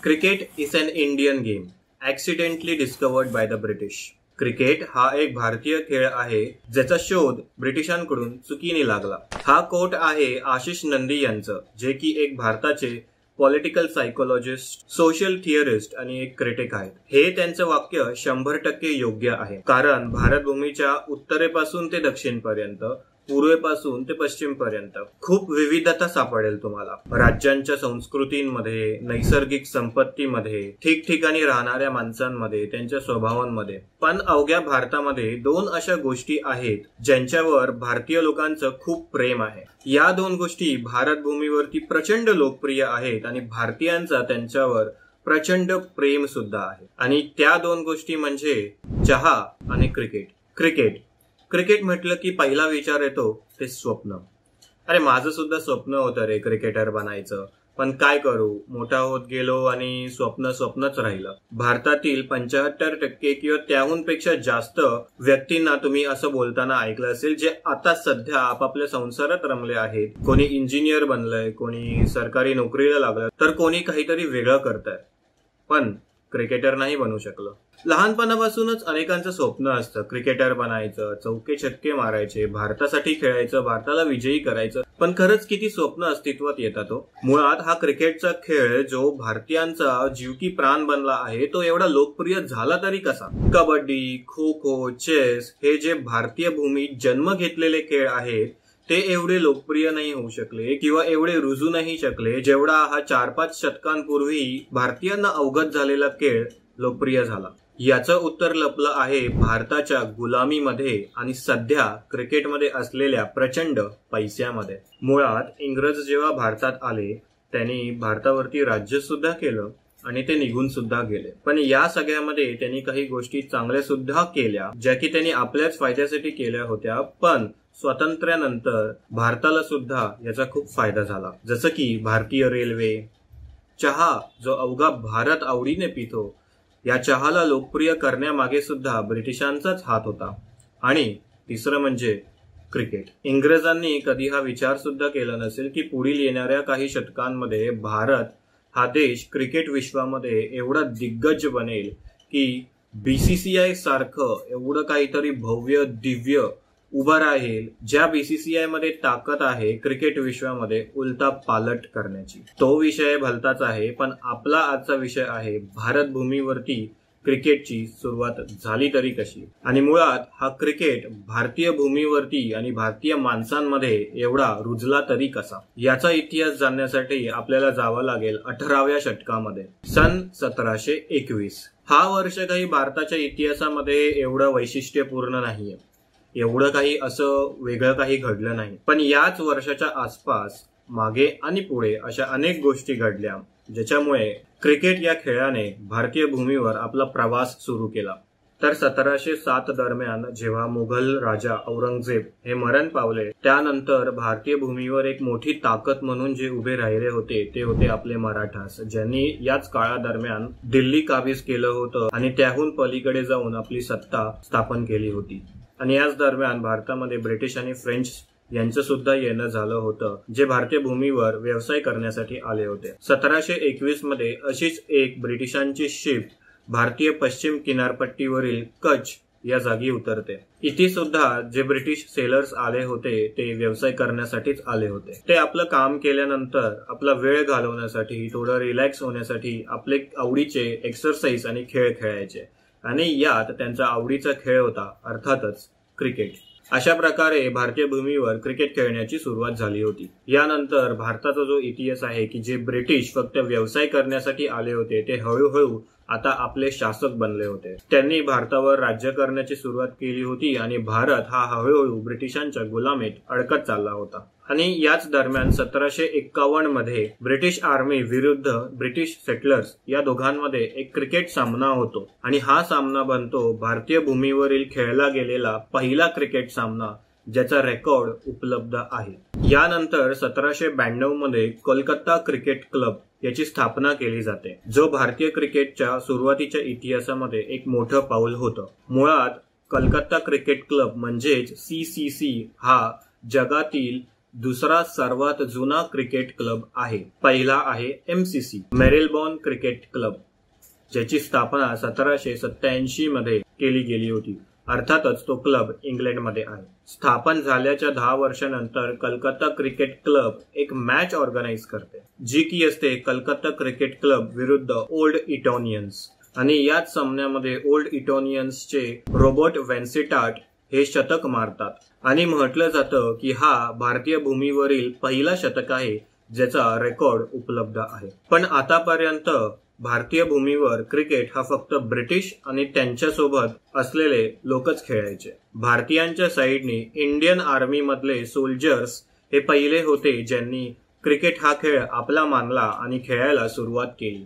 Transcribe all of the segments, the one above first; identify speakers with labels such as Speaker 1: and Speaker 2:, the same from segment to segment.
Speaker 1: Cricket is an Indian game, accidentally discovered by the British. Cricket हा एक भारतीय खेळ आहे ज्याचा शोध ब्रिटिशांकडून चुकीने लागला. हा कोट आहे आशिष नंदी यांचं, जे की एक भारताचे पॉलिटिकल सायकोलॉजिस्ट, सोशल थिअरिस्ट आणि एक क्रिटिक आहेत. हे त्यांचं वाक्य 100% योग्य आहे, कारण भारतभूमीच्या उत्तरेपासून ते दक्षिणपर्यंत, पूर्वेपासून ते पश्चिमपर्यंत खूप विविधता सापडेल तुम्हाला. राज्यांच्या संस्कृतींमध्ये, नैसर्गिक संपत्तीमध्ये, ठिकठिकाणी राहणाऱ्या माणसांमध्ये, त्यांच्या स्वभावांमध्ये. पण अवघ्या भारतामध्ये दोन अशा गोष्टी आहेत ज्यांच्यावर भारतीय लोकांचं खूप प्रेम आहे. या दोन गोष्टी भारतभूमीवरती प्रचंड लोकप्रिय आहेत आणि भारतीयांचा त्यांच्यावर प्रचंड प्रेम सुद्धा आहे. आणि त्या दोन गोष्टी म्हणजे चहा आणि क्रिकेट. क्रिकेट म्हटलं की पहिला विचार येतो ते स्वप्न. अरे माझं सुद्धा स्वप्न होतं रे क्रिकेटर बनायचं, पण काय करू, मोठा होत गेलो आणि स्वप्नच राहिलं. भारतातील 75% किंवा त्याहून पेक्षा जास्त व्यक्तींना तुम्ही असं बोलताना ऐकलं असेल, जे आता सध्या आपापल्या संसारात रमले आहेत. कोणी इंजिनियर बनलंय, कोणी सरकारी नोकरीला लागलं, तर कोणी काहीतरी वेगळं करतंय, पण क्रिकेटर नाही बनू शकलं. लहानपणापासूनच अनेकांचं स्वप्न असतं क्रिकेटर बनायचं, चौके छक्के मारायचे, भारतासाठी खेळायचं, भारताला विजयी करायचं. पण खरंच किती स्वप्न अस्तित्वात येतात. मुळात हा क्रिकेटचा खेळ जो भारतीयांचा जीव की प्राण बनला आहे, तो एवढा लोकप्रिय झाला तरी कसा? कबड्डी, खो खो, चेस हे जे भारतीय भूमीत जन्म घेतलेले खेळ आहेत, ते एवढे लोकप्रिय नाही होऊ शकले किंवा एवढे रुजू नाही शकले जेवढा हा 4-5 शतकांपूर्वी भारतीयांना अवगत झालेला खेळ लोकप्रिय झाला. याचं उत्तर लपलं आहे भारताच्या गुलामीमध्ये आणि सध्या क्रिकेटमध्ये असलेल्या प्रचंड पैशामध्ये. मुळात इंग्रज जेव्हा भारतात आले, त्यांनी भारतावरती राज्य सुद्धा केलं आणि ते निघून सुद्धा गेले. पण या सगळ्यामध्ये त्यांनी काही गोष्टी चांगल्या सुद्धा केल्या, ज्या की त्यांनी आपल्याच फायद्यासाठी केल्या होत्या. पण स्वातंत्र्यानंतर भारताला सुद्धा याचा खूप फायदा झाला. जसं की भारतीय रेल्वे, चहा जो अवघा भारत आवडीने पितो, या चहाला लोकप्रिय करण्यामागे सुद्धा ब्रिटिशांचाच हात होता. आणि तिसरं म्हणजे क्रिकेट. इंग्रजांनी कधी हा विचार सुद्धा केला नसेल की पुढील येणाऱ्या काही शतकांमध्ये भारत हा देश क्रिकेट विश्वामध्ये एवढा दिग्गज बनेल की BCCI सारखं एवढं काहीतरी भव्य दिव्य उभं राहील, ज्या BCCI मध्ये ताकद आहे क्रिकेट विश्वामध्ये उलटा पालट करण्याची. तो विषय भलताच आहे, पण आपला आजचा विषय आहे भारतभूमीवरती क्रिकेटची सुरुवात झाली तरी कशी, आणि मुळात हा क्रिकेट भारतीय भूमीवरती आणि भारतीय माणसांमध्ये एवढा रुजला तरी कसा. याचा इतिहास जाणण्यासाठी आपल्याला जावं लागेल 18व्या शतकामध्ये. सन 1721 हा वर्ष काही भारताच्या इतिहासामध्ये एवढं वैशिष्ट्यपूर्ण नाहीये, एवढं काही असं वेगळं काही घडलं नाही. पण याच वर्षाच्या आसपास मागे आणि पुढे अशा अनेक गोष्टी घडल्या ज्याच्यामुळे क्रिकेट या खेळाने भारतीय भूमीवर आपला प्रवास सुरू केला. तर 1707 दरम्यान जेव्हा मुघल राजा औरंगजेब हे मरण पावले, त्यानंतर भारतीय भूमीवर एक मोठी ताकद म्हणून जे उभे राहिले होते ते होते आपले मराठास, ज्यांनी याच काळादरम्यान दिल्ली काबीज केलं होतं आणि त्याहून पलीकडे जाऊन आपली सत्ता स्थापन केली होती. आणि याच दरम्यान भारतामध्ये ब्रिटिश आणि फ्रेंच यांचं सुद्धा येणं झालं होतं, जे भारतीय भूमीवर व्यवसाय करण्यासाठी आले होते. 1721 मध्ये अशीच एक ब्रिटिशांची शिप भारतीय पश्चिम किनारपट्टीवरील कच्छ या जागी उतरते. इथे सुद्धा जे ब्रिटिश सेलर्स आले होते ते व्यवसाय करण्यासाठीच आले होते. ते आपलं काम केल्यानंतर आपला वेळ घालवण्यासाठी, थोडं रिलॅक्स होण्यासाठी आपले आवडीचे एक्सरसाइज आणि खेळ खेळायचे. आणि यात त्यांचा आवडीचा खेळ होता अर्थातच क्रिकेट. अशा प्रकारे भारतीय भूमीवर क्रिकेट खेळण्याची सुरुवात झाली होती. यानंतर भारताचा जो इतिहास आहे की जे ब्रिटिश फक्त व्यवसाय करण्यासाठी आले होते, ते हळूहळू आता आपले शासक बनले होते. त्यांनी भारतावर राज्य करण्याची सुरुवात केली होती आणि भारत हा हळूहळू ब्रिटिशांच्या गुलामीत अडकत चालला होता. आणि याच दरम्यान 1751 मध्ये ब्रिटिश आर्मी विरुद्ध ब्रिटिश सेटलर्स या दोघांमध्ये एक क्रिकेट सामना होतो आणि हा सामना बनतो भारतीय भूमीवरील खेळला गेलेला पहिला क्रिकेट सामना, ज्याचा रेकॉर्ड उपलब्ध आहे. यानंतर 1792 मध्ये कोलकाता क्रिकेट क्लब याची स्थापना केली जाते, जो भारतीय क्रिकेटच्या सुरुवातीच्या इतिहासामध्ये एक मोठं पाऊल होतं. मुळात कलकत्ता क्रिकेट क्लब म्हणजेच CCC हा जगातील दुसरा सर्वात जुना क्रिकेट क्लब आहे। पहिला आहे MCC मेरीलबॉर्न क्रिकेट क्लब, ज्याची स्थापना 1787 मध्ये केली गेली होती। अर्थातच तो क्लब इंग्लंडमध्ये आहे। स्थापन झाल्याच्या 10 वर्षांनंतर कलकत्ता क्रिकेट क्लब एक मॅच ऑर्गनाइज करते, जी की असते कलकत्ता क्रिकेट क्लब विरुद्ध ओल्ड इटोनियन्स, आणि याच सामन्यामध्ये ओल्ड इटोनियन्सचे रॉबर्ट वेन्सिटाट हे शतक मारतात आणि म्हटलं जातं की हा भारतीय भूमीवरील पहिला शतक आहे ज्याचा रेकॉर्ड उपलब्ध आहे। पण आतापर्यंत भारतीय भूमीवर क्रिकेट हा फक्त ब्रिटिश आणि त्यांच्यासोबत असलेले लोकच खेळायचे। भारतीयांच्या साईडने इंडियन आर्मी मधले सोल्जर्स हे पहिले होते ज्यांनी क्रिकेट हा खेळ आपला मानला आणि खेळायला सुरुवात केली।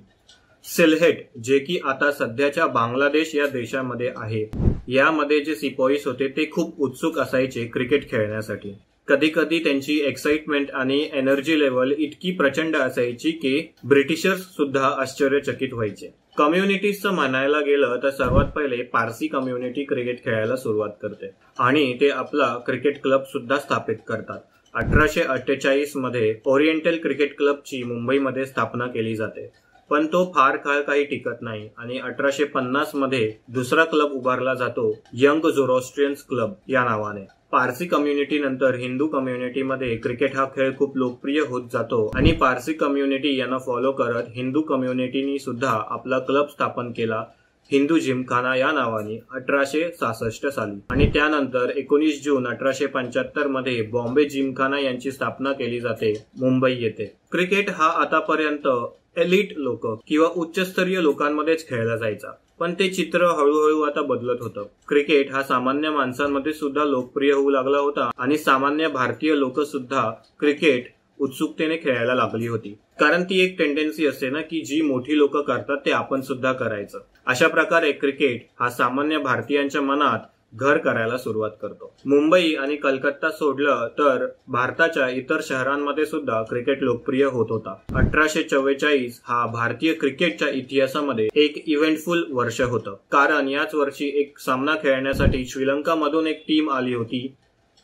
Speaker 1: सिलहेट, जे की आता सध्याच्या बांगलादेश या देशामध्ये आहे, यामध्ये जे सिपाहीस होते ते खूप उत्सुक असायचे क्रिकेट खेळण्यासाठी। कधी कधी त्यांची एक्साइटमेंट आणि एनर्जी लेवल इतकी प्रचंड असायची की ब्रिटिशर्स सुद्धा आश्चर्यचकित व्हायचे। कम्युनिटीजचं म्हणायला गेलं तर सर्वात पहिले पारसी कम्युनिटी क्रिकेट खेळायला सुरुवात करते आणि ते आपला क्रिकेट क्लब सुद्धा स्थापित करतात। 1848 मध्ये ओरिएंटल क्रिकेट क्लबची मुंबईमध्ये स्थापना केली जाते, पण तो फार काळ काही टिकत नाही आणि 1850 मध्ये दुसरा क्लब उभारला जातो, यंग झोरोस्ट्रियन्स क्लब या नावाने। पारसी कम्युनिटी नंतर हिंदू कम्युनिटीमध्ये क्रिकेट हा खेळ खूप लोकप्रिय होत जातो आणि पारसी कम्युनिटी यांना फॉलो करत हिंदू कम्युनिटीनी सुद्धा आपला क्लब स्थापन केला, हिंदू जिमखाना या नावाने 1866 साली, आणि त्यानंतर 19 जून 1875 मध्ये बॉम्बे जिमखाना यांची स्थापना केली जाते मुंबई येथे। क्रिकेट हा आतापर्यंत एलिट लोक किंवा उच्चस्तरीय लोकांमध्येच खेळला जायचा, पण ते चित्र हळूहळू आता बदलत होतं। क्रिकेट हा सामान्य माणसांमध्ये सुद्धा लोकप्रिय होऊ लागला होता आणि सामान्य भारतीय लोक सुद्धा क्रिकेट उत्सुकतेने खेळायला लागली होती, कारण ती एक टेंडन्सी असते ना की जी मोठी लोक करतात ते आपण सुद्धा करायचं। अशा प्रकारे क्रिकेट हा सामान्य भारतीयांच्या मनात घर करायला सुरुवात करतो। मुंबई आणि कलकत्ता सोडलं तर भारताच्या इतर शहरांमध्ये सुद्धा क्रिकेट लोकप्रिय होत होता। 1844 हा भारतीय क्रिकेटच्या इतिहासामध्ये एक इव्हेंटफुल वर्ष होतं, कारण याच वर्षी एक सामना खेळण्यासाठी श्रीलंका मधून एक टीम आली होती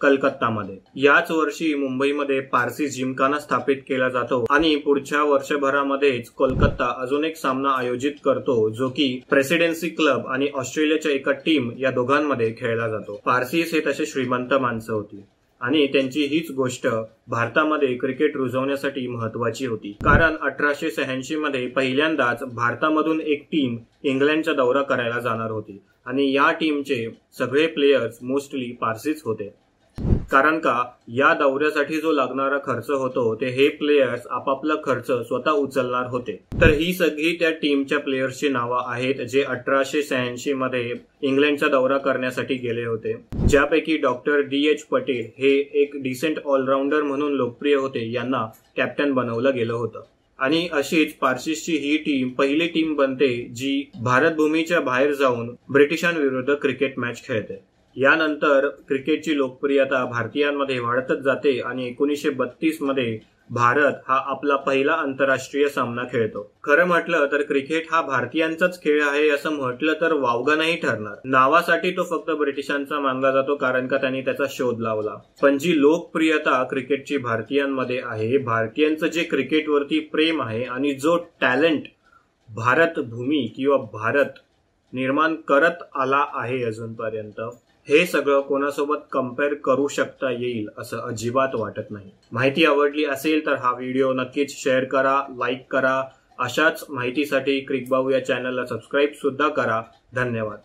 Speaker 1: कलकत्तामध्ये। याच वर्षी मुंबईमध्ये पारसी जिमखाना स्थापित केला जातो आणि पुढच्या वर्षभरामध्येच कोलकाता अजून एक सामना आयोजित करतो, जो की प्रेसिडेन्सी क्लब आणि ऑस्ट्रेलियाच्या एका टीम या दोघांमध्ये खेळला जातो। पारसीस हे तसे श्रीमंत माणसं होती आणि त्यांची हीच गोष्ट भारतामध्ये क्रिकेट रुजवण्यासाठी महत्वाची होती, कारण 1886 मध्ये पहिल्यांदाच भारतामधून एक टीम इंग्लंडचा दौरा करायला जाणार होती आणि या टीमचे सगळे प्लेयर्स मोस्टली पारसीच होते, कारण का या दौऱ्यासाठी जो लागणारा खर्च होतो ते हे प्लेयर्स आपापला खर्च स्वतः उचलणार होते। तर ही सगळी त्या टीमच्या प्लेयर्सची नावं आहेत जे 1886 मध्ये इंग्लंडचा दौरा करण्यासाठी गेले होते, ज्यापैकी डॉक्टर DH पटेल हे एक डिसेंट ऑलराऊंडर म्हणून लोकप्रिय होते, यांना कॅप्टन बनवलं गेलं होतं। आणि अशीच पारसीची ही टीम पहिली टीम बनते जी भारत भूमीच्या बाहेर जाऊन ब्रिटिशांविरुद्ध क्रिकेट मॅच खेळते। यानंतर क्रिकेटची लोकप्रियता भारतीयांमध्ये वाढतच जाते आणि 1932 मध्ये भारत हा आपला पहिला आंतरराष्ट्रीय सामना खेळतो। खरं म्हटलं तर क्रिकेट हा भारतीयांचाच खेळ आहे असं म्हटलं तर वावगं नाही ठरणार। नावासाठी तो फक्त ब्रिटिशांचा मानला जातो, कारण का त्यांनी त्याचा शोध लावला, पण जी लोकप्रियता क्रिकेटची भारतीयांमध्ये आहे, भारतीयांचं जे क्रिकेटवरती प्रेम आहे आणि जो टॅलेंट भारत भूमी किंवा भारत निर्माण करत आला आहे अजूनपर्यंत, हे सगळं कोणासोबत कंपेअर करू शकता येईल असं अजिबात वाटत नाही। माहिती आवडली असेल तर हा व्हिडिओ नक्कीच शेअर करा, लाईक करा। अशाच माहितीसाठी क्रिकबाऊ या चॅनलला सबस्क्राईब सुद्धा करा। धन्यवाद।